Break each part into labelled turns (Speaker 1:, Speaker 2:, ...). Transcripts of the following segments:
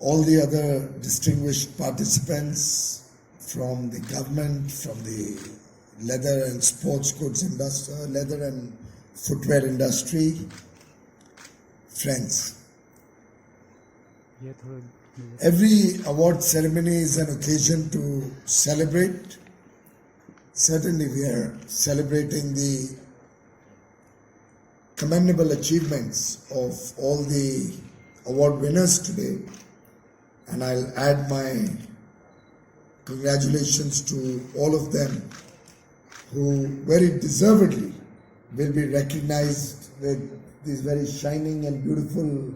Speaker 1: all the other distinguished participants from the government, from the leather and sports goods industry, leather and footwear industry, friends. Every award ceremony is an occasion to celebrate. Certainly we are celebrating the commendable achievements of all the award winners today, and I'll add my congratulations to all of them who very deservedly will be recognized with these very shining and beautiful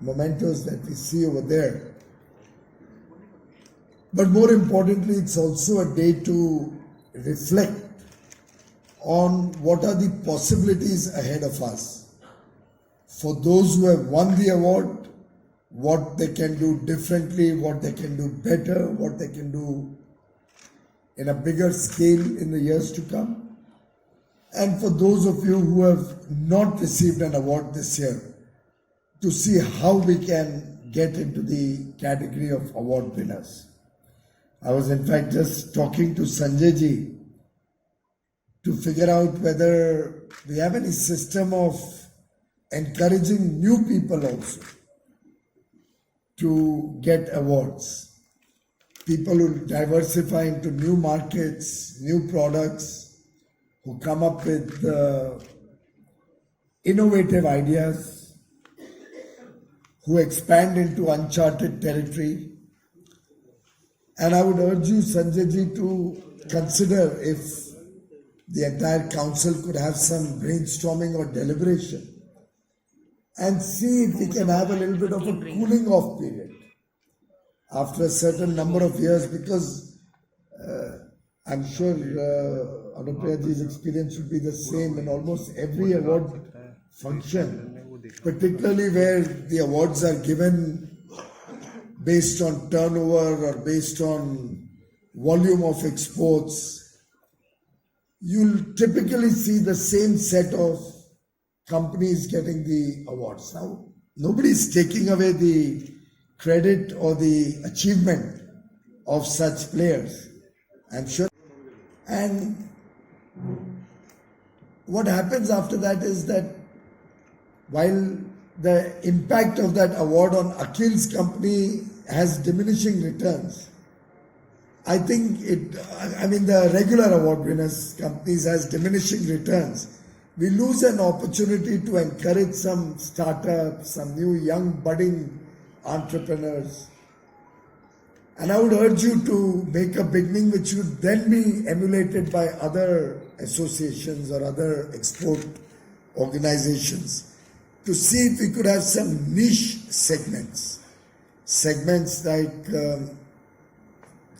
Speaker 1: mementos that we see over there. But more importantly, it's also a day to reflect on what are the possibilities ahead of us. For those who have won the award, what they can do differently, what they can do better, what they can do in a bigger scale in the years to come. And for those of you who have not received an award this year, to see how we can get into the category of award winners. I was in fact just talking to Sanjay ji to figure out whether we have any system of encouraging new people also to get awards. People who diversify into new markets, new products, who come up with innovative ideas, who expand into uncharted territory. And I would urge you, Sanjay ji, to consider if the entire council could have some brainstorming or deliberation and see if we can have a little bit of a cooling off period after a certain number of years, because I'm sure Anupriya ji's experience would be the same in almost every award function, particularly where the awards are given based on turnover or based on volume of exports. You'll typically see the same set of companies getting the awards. Now, nobody's taking away the credit or the achievement of such players, I'm sure. And what happens after that is that while the impact of that award on Akhil's company has diminishing returns, I think the regular award winners companies has diminishing returns. We lose an opportunity to encourage some startups, some new young budding entrepreneurs. And I would urge you to make a beginning which would then be emulated by other associations or other export organizations, to see if we could have some niche segments like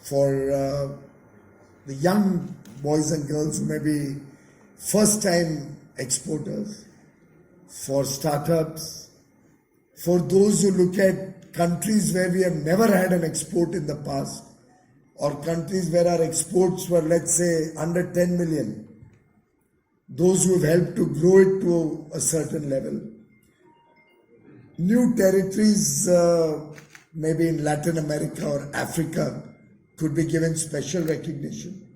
Speaker 1: for the young boys and girls who may be first-time exporters, for startups, for those who look at countries where we have never had an export in the past, or countries where our exports were, let's say, under 10 million, those who have helped to grow it to a certain level. New territories, maybe in Latin America or Africa, could be given special recognition.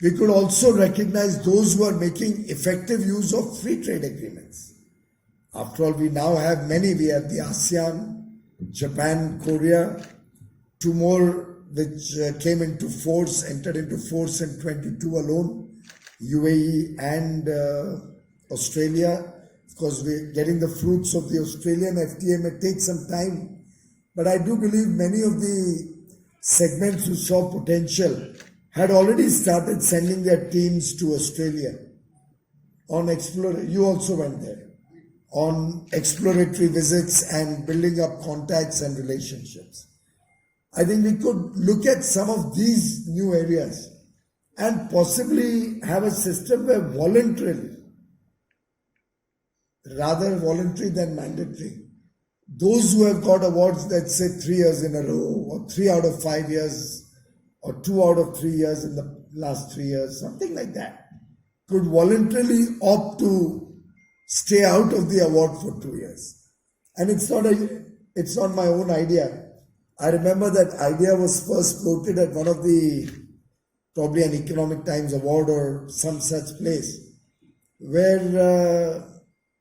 Speaker 1: We could also recognize those who are making effective use of free trade agreements. After all, we now have many. We have the ASEAN, Japan, Korea, two more which entered into force in 22 alone, UAE and Australia. Of course, we're getting the fruits of the Australian FTA may take some time, but I do believe many of the segments who saw potential had already started sending their teams to Australia on you also went there, on exploratory visits and building up contacts and relationships. I think we could look at some of these new areas and possibly have a system where voluntarily, rather voluntary than mandatory, those who have got awards, let's say 3 years in a row, or 3 out of 5 years, or 2 out of 3 years in the last 3 years, something like that, could voluntarily opt to stay out of the award for 2 years. And it's not my own idea. I remember that idea was first floated at one of the, probably an Economic Times award or some such place, where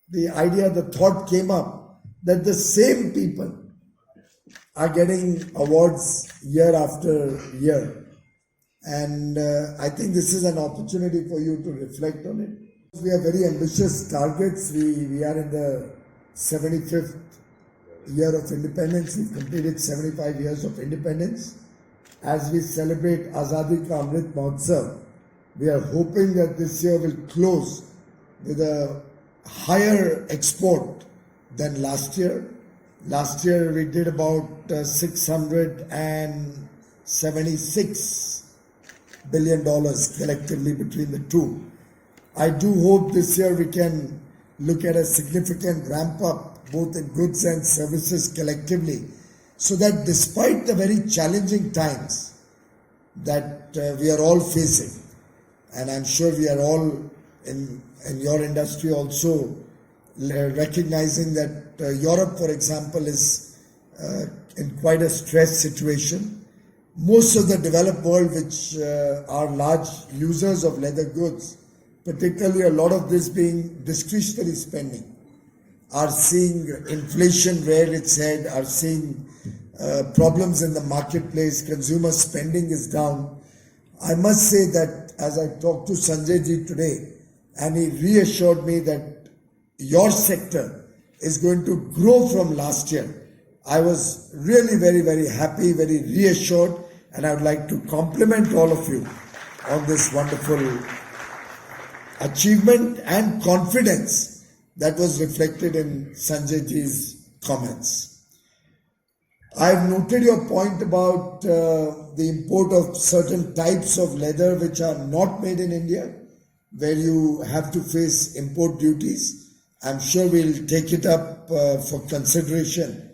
Speaker 1: the thought came up that the same people are getting awards year after year. And I think this is an opportunity for you to reflect on it. We have very ambitious targets. We are in the 75th year of independence. We've completed 75 years of independence. As we celebrate Azadi Ka Amrit Mahotsav, we are hoping that this year will close with a higher export than last year. Last year we did about $676 billion collectively between the two. I do hope this year we can look at a significant ramp up both in goods and services collectively, so that despite the very challenging times that we are all facing, and I'm sure we are all in your industry also recognizing that Europe, for example, is in quite a stressed situation. Most of the developed world, which are large users of leather goods, particularly a lot of this being discretionary spending, are seeing inflation rear its head, are seeing problems in the marketplace, consumer spending is down. I must say that as I talked to Sanjay ji today, and he reassured me that your sector is going to grow from last year, I was really very, very happy, very reassured, and I would like to compliment all of you on this wonderful achievement and confidence that was reflected in Sanjay ji's comments. I've noted your point about the import of certain types of leather which are not made in India, where you have to face import duties. I'm sure we'll take it up for consideration.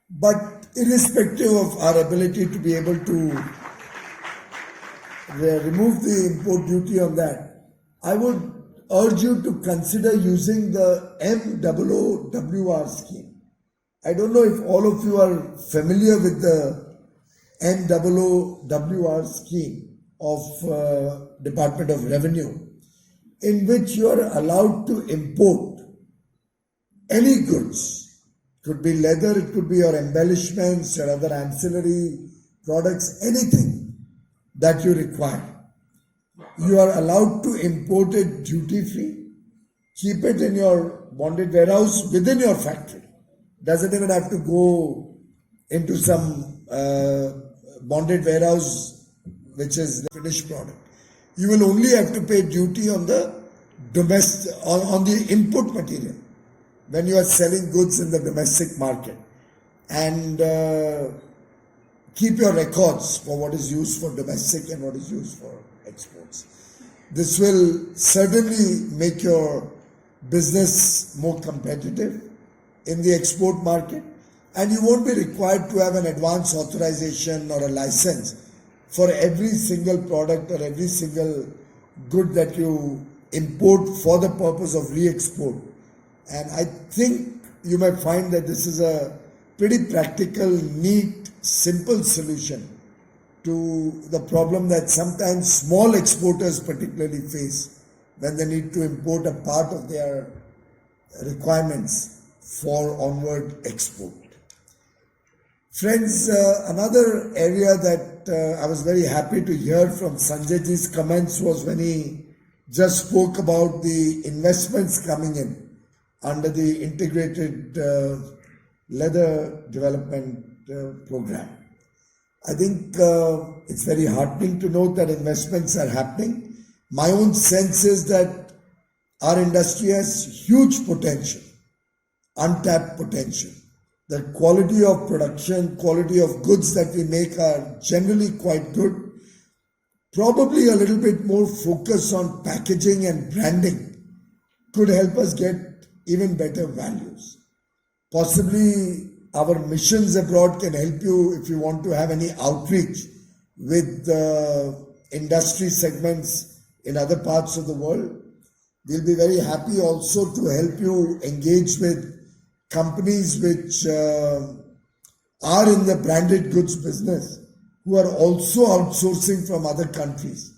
Speaker 1: But irrespective of our ability to be able to remove the import duty on that, I would urge you to consider using the MOOWR scheme. I don't know if all of you are familiar with the MOOWR scheme of Department of Revenue, in which you are allowed to import any goods. It could be leather, it could be your embellishments, your other ancillary products, anything that you require. You are allowed to import it duty free, keep it in your bonded warehouse within your factory. Doesn't even have to go into some bonded warehouse which is the finished product. You will only have to pay duty on the domestic, on the input material when you are selling goods in the domestic market, and keep your records for what is used for domestic and what is used for exports. This will certainly make your business more competitive in the export market, and you won't be required to have an advance authorization or a license for every single product or every single good that you import for the purpose of re-export. And I think you might find that this is a pretty practical, neat, simple solution to the problem that sometimes small exporters particularly face when they need to import a part of their requirements for onward export. Friends, another area that I was very happy to hear from Sanjay ji's comments was when he just spoke about the investments coming in under the integrated leather development program. I think it's very heartening to note that investments are happening. My own sense is that our industry has huge potential, untapped potential. The quality of production, quality of goods that we make are generally quite good. Probably a little bit more focus on packaging and branding could help us get even better values. Possibly our missions abroad can help you if you want to have any outreach with industry segments in other parts of the world. We'll be very happy also to help you engage with companies which are in the branded goods business who are also outsourcing from other countries.